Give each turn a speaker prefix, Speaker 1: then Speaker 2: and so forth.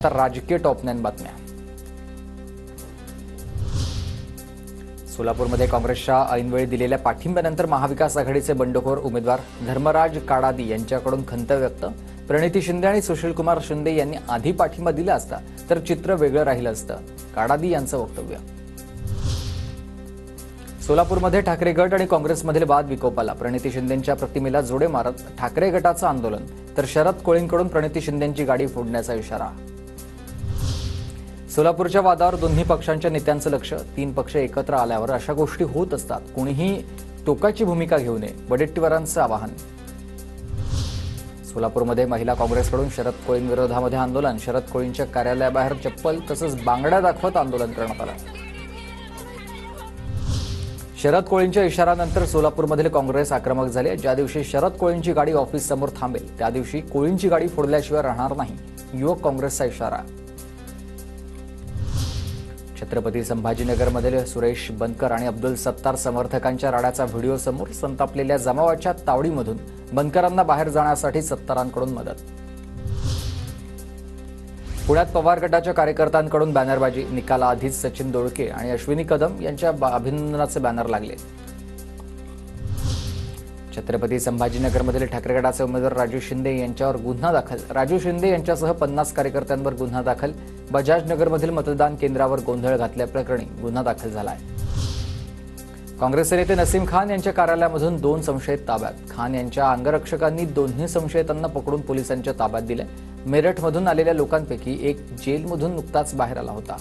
Speaker 1: तर राजकीय टॉप 9 बातम्या। सोलापूरमध्ये काँग्रेसच्या ऐनवेळी दिलेल्या पाठिंब्यानंतर महाविकास आघाडीचे बंडखोर उमेदवार धर्मराज काडादी यांच्याकडून खंत व्यक्त। प्रणिती शिंदे आणि सुशीलकुमार शिंदे यांनी आधी पाठिंबा दिला असता तर चित्र वेगळं राहिलं असतं, काडादी यांचं वक्तव्य। सोलापूरमध्ये ठाकरे गट आणि काँग्रेसमधील वाद विकोपाला। प्रणिती शिंदेंच्या प्रतिमेला जोडे मारत ठाकरे गटाचं आंदोलन, तर शरद कोळींकडून प्रणिती शिंदेंची गाडी फोडण्याचा इशारा। सोलापूरच्या वादावर दोन्ही पक्षांच्या नेत्यांचं लक्ष। 3 पक्ष एकत्र आल्यावर अशा गोष्टी होत असतात, कोणीही टोकाची भूमिका घेऊ नये, वडेट्टीवारांचं आवाहन। सोलापूरमध्ये महिला काँग्रेसकडून शरद कोळींविरोधामध्ये आंदोलन। शरद कोळींच्या कार्यालयाबाहेर चप्पल तसंच बांगड्या दाखवत आंदोलन करण्यात आलं। शरद कोळींच्या इशाऱ्यानंतर सोलापूरमधील काँग्रेस आक्रमक झाले। ज्या दिवशी शरद कोळींची गाडी ऑफिस समोर थांबेल त्या दिवशी कोळींची गाडी फोडल्याशिवाय राहणार नाही, युवक काँग्रेसचा इशारा। छत्रपती संभाजीनगरमधील सुरेश बनकर आणि अब्दुल सत्तार समर्थकांच्या राड्याचा व्हिडिओ समोर। संतापलेल्या जमावाच्या तावडीमधून बनकरांना बाहेर जाण्यासाठी सत्तारांकडून मदत। पुण्यात पवार गटाच्या कार्यकर्त्यांकडून बॅनरबाजी। निकालाआधीच सचिन दोळके आणि अश्विनी कदम यांच्या अभिनंदनाचे बॅनर लागले। छत्रपती संभाजीनगरमधील ठाकरे गटाचे उमेदवार राजू शिंदे यांच्यावर गुन्हा दाखल। राजू शिंदे यांच्यासह 50 कार्यकर्त्यांवर गुन्हा दाखल। बजाजनगरमधील मतदान केंद्रावर गोंधळ घातल्याप्रकरणी गुन्हा दाखल झाला आहे। काँग्रेसचे नेते नसीम खान यांच्या कार्यालयामधून 2 संशयित ताब्यात। खान यांच्या अंगरक्षकांनी दोन्ही संशयितांना पकडून पोलिसांच्या ताब्यात दिले। मेरठमधून आलेल्या लोकांपैकी एक जेलमधून नुकताच बाहेर आला होता।